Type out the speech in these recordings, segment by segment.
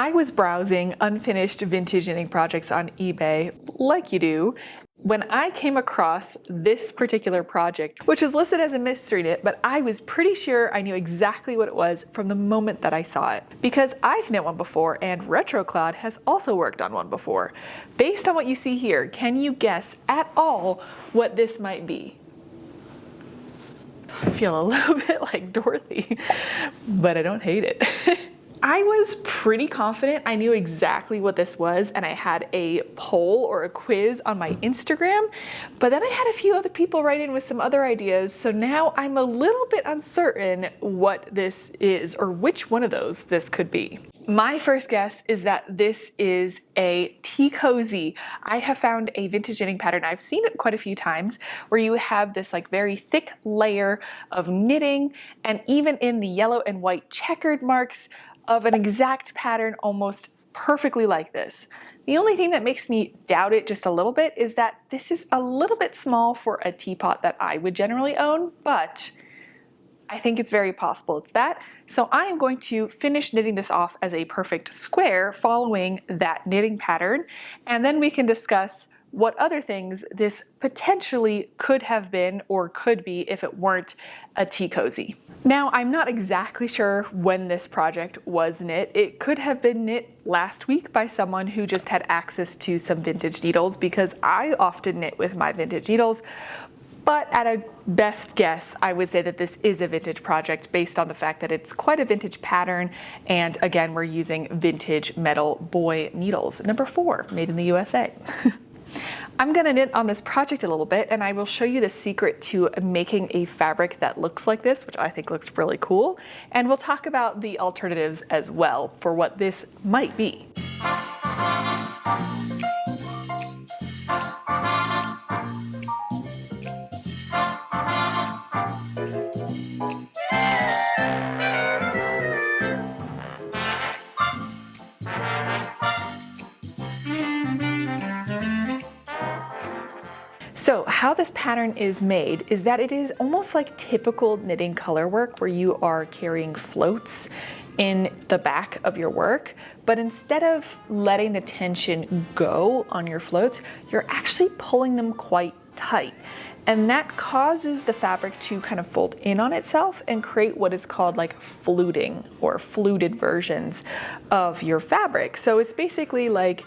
I was browsing unfinished vintage knitting projects on eBay, like you do, when I came across this particular project, which is listed as a mystery knit, but I was pretty sure I knew exactly what it was from the moment that I saw it. Because I've knit one before, and RetroCloud has also worked on one before. Based on what you see here, can you guess at all what this might be? I feel a little bit like Dorothy, but I don't hate it. I was pretty confident I knew exactly what this was, and I had a poll or a quiz on my Instagram, but then I had a few other people write in with some other ideas, so now I'm a little bit uncertain what this is or which one of those this could be. My first guess is that this is a tea cozy. I have found a vintage knitting pattern, I've seen it quite a few times, where you have this like very thick layer of knitting, and even in the yellow and white checkered marks of an exact pattern almost perfectly like this. The only thing that makes me doubt it just a little bit is that this is a little bit small for a teapot that I would generally own, but I think it's very possible it's that. So I am going to finish knitting this off as a perfect square following that knitting pattern, and then we can discuss what other things this potentially could have been or could be if it weren't a tea cozy. Now, I'm not exactly sure when this project was knit. It could have been knit last week by someone who just had access to some vintage needles, because I often knit with my vintage needles. But at a best guess, I would say that this is a vintage project based on the fact that it's quite a vintage pattern. And again, we're using vintage metal boy needles. Number 4, made in the USA. I'm gonna knit on this project a little bit, and I will show you the secret to making a fabric that looks like this, which I think looks really cool. And we'll talk about the alternatives as well for what this might be. So how this pattern is made is that it is almost like typical knitting color work, where you are carrying floats in the back of your work, but instead of letting the tension go on your floats, you're actually pulling them quite tight. And that causes the fabric to kind of fold in on itself and create what is called like fluting or fluted versions of your fabric. So it's basically like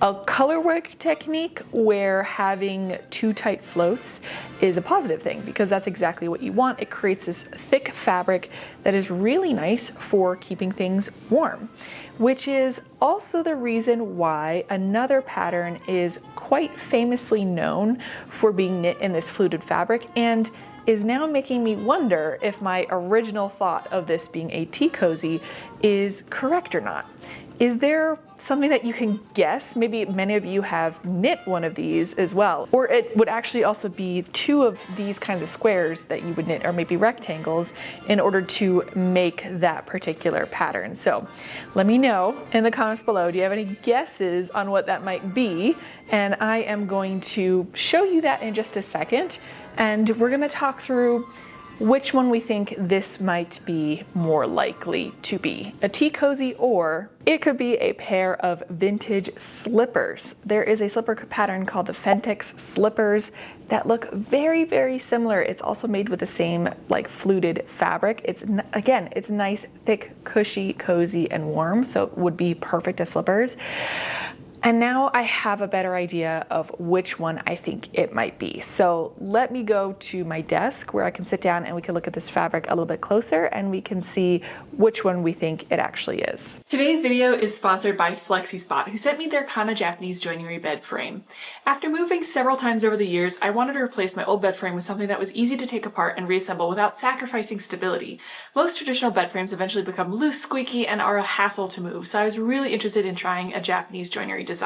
a color work technique where having too tight floats is a positive thing, because that's exactly what you want. It creates this thick fabric that is really nice for keeping things warm, which is also the reason why another pattern is quite famously known for being knit in this fluted fabric, and is now making me wonder if my original thought of this being a tea cozy is correct or not. Is there something that you can guess? Maybe many of you have knit one of these as well. Or it would actually also be 2 of these kinds of squares that you would knit, or maybe rectangles, in order to make that particular pattern. So let me know in the comments below, do you have any guesses on what that might be? And I am going to show you that in just a second. And we're gonna talk through which one we think this might be more likely to be. A tea cozy, or it could be a pair of vintage slippers. There is a slipper pattern called the Fentex slippers that look very, very similar. It's also made with the same like fluted fabric. Again, it's nice, thick, cushy, cozy, and warm, so it would be perfect as slippers. And now I have a better idea of which one I think it might be. So let me go to my desk where I can sit down and we can look at this fabric a little bit closer, and we can see which one we think it actually is. Today's video is sponsored by Flexispot, who sent me their Kana Japanese joinery bed frame. After moving several times over the years, I wanted to replace my old bed frame with something that was easy to take apart and reassemble without sacrificing stability. Most traditional bed frames eventually become loose, squeaky, and are a hassle to move, so I was really interested in trying a Japanese joinery design.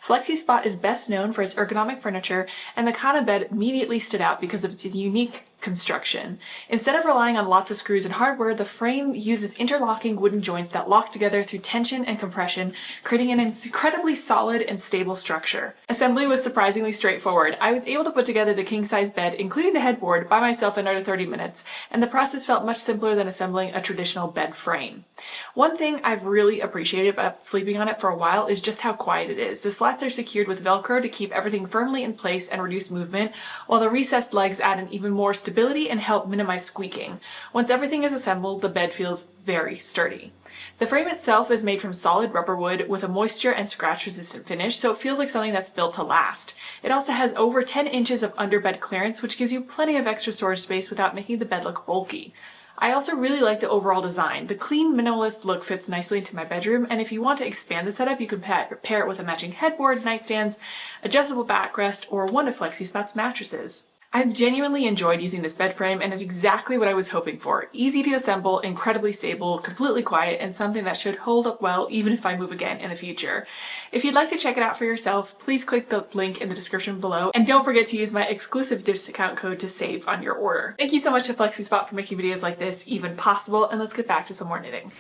Flexispot is best known for its ergonomic furniture, and the Kana bed immediately stood out because of its unique construction. Instead of relying on lots of screws and hardware, the frame uses interlocking wooden joints that lock together through tension and compression, creating an incredibly solid and stable structure. Assembly was surprisingly straightforward. I was able to put together the king-size bed, including the headboard, by myself in under 30 minutes, and the process felt much simpler than assembling a traditional bed frame. One thing I've really appreciated about sleeping on it for a while is just how quiet it is. The slats are secured with Velcro to keep everything firmly in place and reduce movement, while the recessed legs add an even more stability and help minimize squeaking. Once everything is assembled, the bed feels very sturdy. The frame itself is made from solid rubber wood with a moisture and scratch resistant finish, so it feels like something that's built to last. It also has over 10 inches of underbed clearance, which gives you plenty of extra storage space without making the bed look bulky. I also really like the overall design. The clean, minimalist look fits nicely into my bedroom, and if you want to expand the setup, you can pair it with a matching headboard, nightstands, adjustable backrest, or one of Flexispot's mattresses. I've genuinely enjoyed using this bed frame, and it's exactly what I was hoping for. Easy to assemble, incredibly stable, completely quiet, and something that should hold up well even if I move again in the future. If you'd like to check it out for yourself, please click the link in the description below, and don't forget to use my exclusive discount code to save on your order. Thank you so much to Flexispot for making videos like this even possible, and let's get back to some more knitting.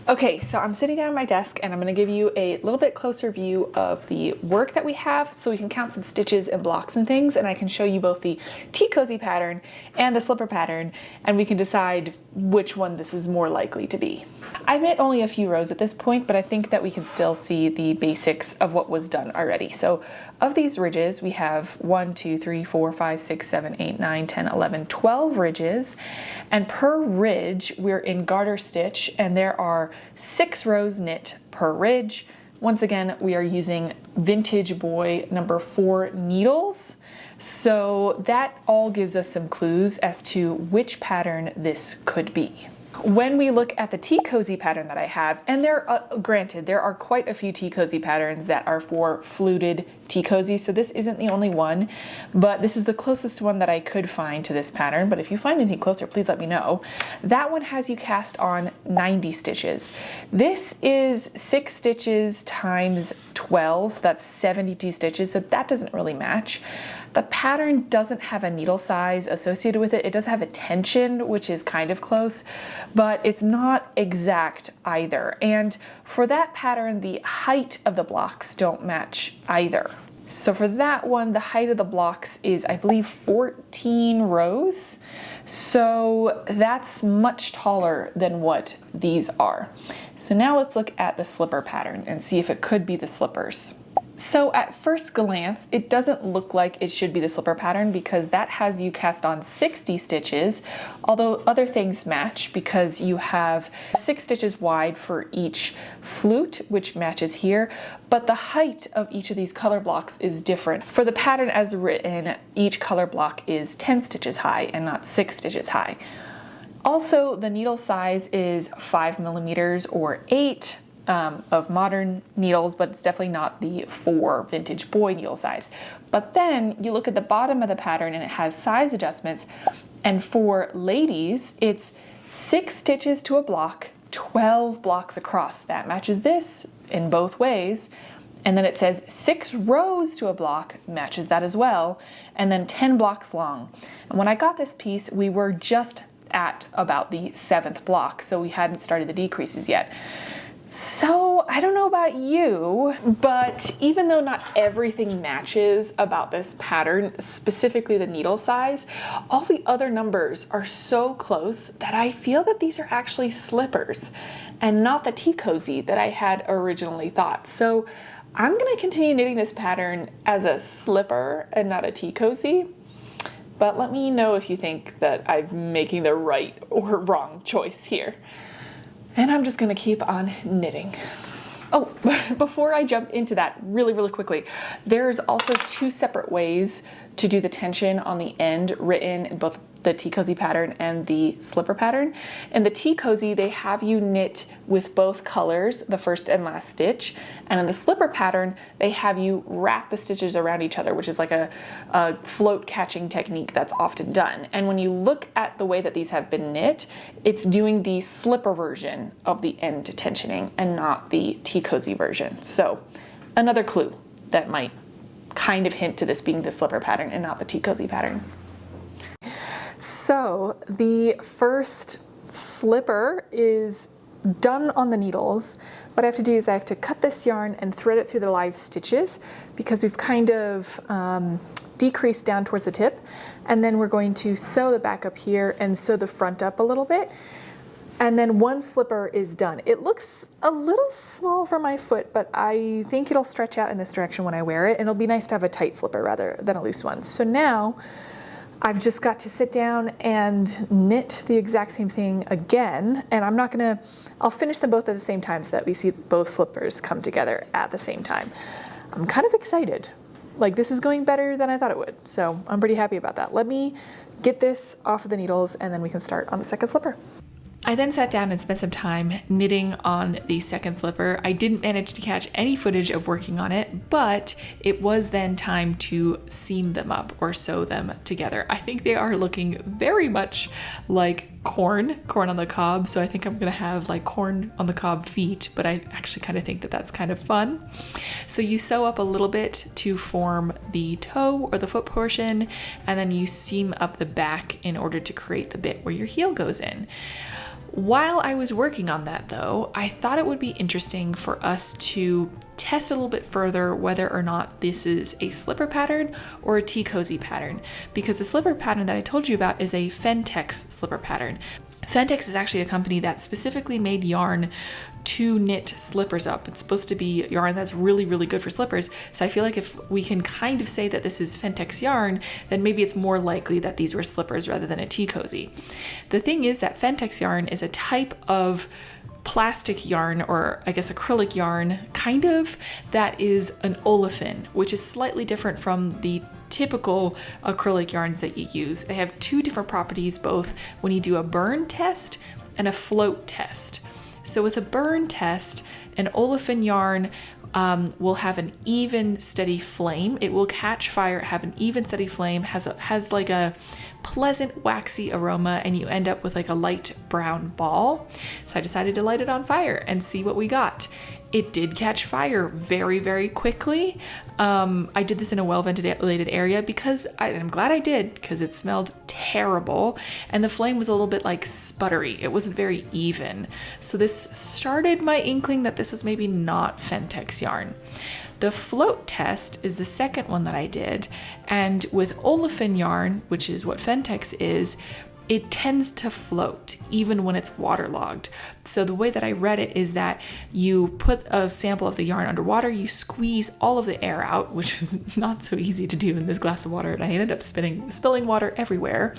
Okay, so I'm sitting down at my desk, and I'm going to give you a little bit closer view of the work that we have so we can count some stitches and blocks and things, and I can show you both the tea cozy pattern and the slipper pattern, and we can decide which one this is more likely to be. I've knit only a few rows at this point, but I think that we can still see the basics of what was done already. So of these ridges, we have 1, 2, 3, 4, 5, 6, 7, 8, 9, 10, 11, 12 ridges. And per ridge, we're in garter stitch, and there are 6 rows knit per ridge. Once again, we are using Vintage Boy number 4 needles. So that all gives us some clues as to which pattern this could be. When we look at the tea cozy pattern that I have, and granted, there are quite a few tea cozy patterns that are for fluted tea cozy, so this isn't the only one, but this is the closest one that I could find to this pattern. But if you find anything closer, please let me know. That one has you cast on 90 stitches. This is 6 stitches times 12, so that's 72 stitches, so that doesn't really match. The pattern doesn't have a needle size associated with it. It does have a tension, which is kind of close, but it's not exact either. And for that pattern, the height of the blocks don't match either. So for that one, the height of the blocks is, I believe, 14 rows. So that's much taller than what these are. So now let's look at the slipper pattern and see if it could be the slippers. So at first glance, it doesn't look like it should be the slipper pattern because that has you cast on 60 stitches, although other things match because you have 6 stitches wide for each flute, which matches here, but the height of each of these color blocks is different. For the pattern as written, each color block is 10 stitches high and not 6 stitches high. Also, the needle size is 5 millimeters or 8. Of modern needles, but it's definitely not the 4 Vintage Boy needle size. But then you look at the bottom of the pattern and it has size adjustments, and for ladies it's 6 stitches to a block, 12 blocks across. That matches this in both ways. And then it says 6 rows to a block, matches that as well, and then 10 blocks long. And when I got this piece, we were just at about the 7th block, so we hadn't started the decreases yet. So I don't know about you, but even though not everything matches about this pattern, specifically the needle size, all the other numbers are so close that I feel that these are actually slippers and not the tea cozy that I had originally thought. So I'm going to continue knitting this pattern as a slipper and not a tea cozy. But let me know if you think that I'm making the right or wrong choice here. And I'm just gonna keep on knitting. Oh, before I jump into that really quickly, there's also 2 separate ways to do the tension on the end written in both the tea cozy pattern and the slipper pattern. In the tea cozy, they have you knit with both colors, the first and last stitch. And in the slipper pattern, they have you wrap the stitches around each other, which is like a float catching technique that's often done. And when you look at the way that these have been knit, it's doing the slipper version of the end tensioning and not the tea cozy version. So another clue that might kind of hint to this being the slipper pattern and not the tea cozy pattern. So the first slipper is done on the needles. What I have to do is I have to cut this yarn and thread it through the live stitches because we've kind of decreased down towards the tip. And then we're going to sew the back up here and sew the front up a little bit. And then one slipper is done. It looks a little small for my foot, but I think it'll stretch out in this direction when I wear it. And it'll be nice to have a tight slipper rather than a loose one. So now I've just got to sit down and knit the exact same thing again. And I'll finish them both at the same time so that we see both slippers come together at the same time. I'm kind of excited. Like, this is going better than I thought it would. So I'm pretty happy about that. Let me get this off of the needles and then we can start on the second slipper. I then sat down and spent some time knitting on the second slipper. I didn't manage to catch any footage of working on it, but it was then time to seam them up or sew them together. I think they are looking very much like corn on the cob. So I think I'm gonna have like corn on the cob feet, but I actually kind of think that that's kind of fun. So you sew up a little bit to form the toe or the foot portion, and then you seam up the back in order to create the bit where your heel goes in. While I was working on that though, I thought it would be interesting for us to test a little bit further whether or not this is a slipper pattern or a tea cozy pattern, because the slipper pattern that I told you about is a Fentex slipper pattern. Fentex is actually a company that specifically made yarn to knit slippers up. It's supposed to be yarn that's really, really good for slippers. So I feel like if we can kind of say that this is Fentex yarn, then maybe it's more likely that these were slippers rather than a tea cozy. The thing is that Fentex yarn is a type of plastic yarn, or I guess acrylic yarn, kind of, that is an olefin, which is slightly different from the typical acrylic yarns that you use. They have two different properties, both when you do a burn test and a float test. So with a burn test, an olefin yarn will have an even, steady flame. It will catch fire, have an even, steady flame, has like a pleasant, waxy aroma, and you end up with like a light brown ball. So I decided to light it on fire and see what we got. It did catch fire very, very quickly. I did this in a well-ventilated area because I'm glad I did, because it smelled terrible and the flame was a little bit like sputtery. It wasn't very even. So this started my inkling that this was maybe not Fentex yarn. The float test is the second one that I did, and with olefin yarn, which is what Fentex is, it tends to float even when it's waterlogged. So the way that I read it is that you put a sample of the yarn underwater, you squeeze all of the air out, which is not so easy to do in this glass of water, and I ended up spilling water everywhere.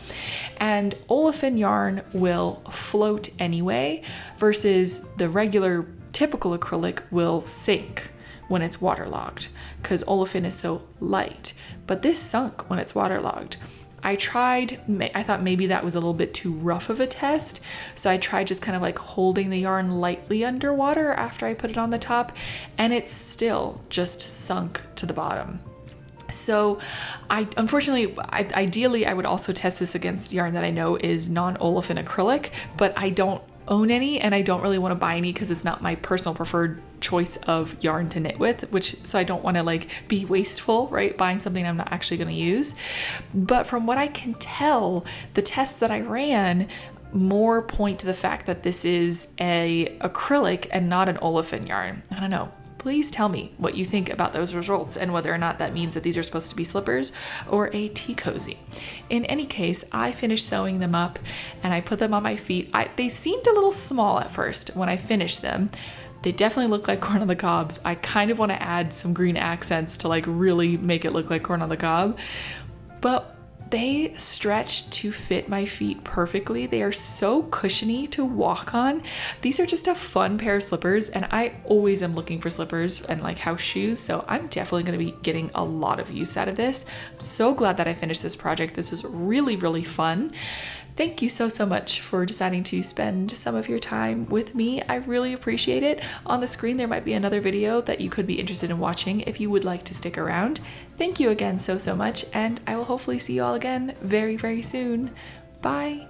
And olefin yarn will float anyway, versus the regular typical acrylic will sink when it's waterlogged, because olefin is so light. But this sunk when it's waterlogged. I thought maybe that was a little bit too rough of a test, so I tried just kind of like holding the yarn lightly underwater after I put it on the top, and it still just sunk to the bottom. So ideally I would also test this against yarn that I know is non-olefin acrylic, but I don't own any and I don't really want to buy any because it's not my personal preferred choice of yarn to knit with, so I don't want to like be wasteful, right? Buying something I'm not actually going to use. But from what I can tell, the tests that I ran more point to the fact that this is a acrylic and not an olefin yarn. I don't know. Please tell me what you think about those results and whether or not that means that these are supposed to be slippers or a tea cozy. In any case, I finished sewing them up and I put them on my feet. They seemed a little small at first when I finished them. They definitely look like corn on the cobs. I kind of want to add some green accents to like really make it look like corn on the cob, but they stretch to fit my feet perfectly. They are so cushiony to walk on. These are just a fun pair of slippers, and I always am looking for slippers and like house shoes, so I'm definitely going to be getting a lot of use out of this. I'm so glad that I finished this project. This was really, really fun. Thank you so much for deciding to spend some of your time with me. I really appreciate it. On the screen, there might be another video that you could be interested in watching if you would like to stick around. Thank you again so much, and I will hopefully see you all again very, very soon. Bye.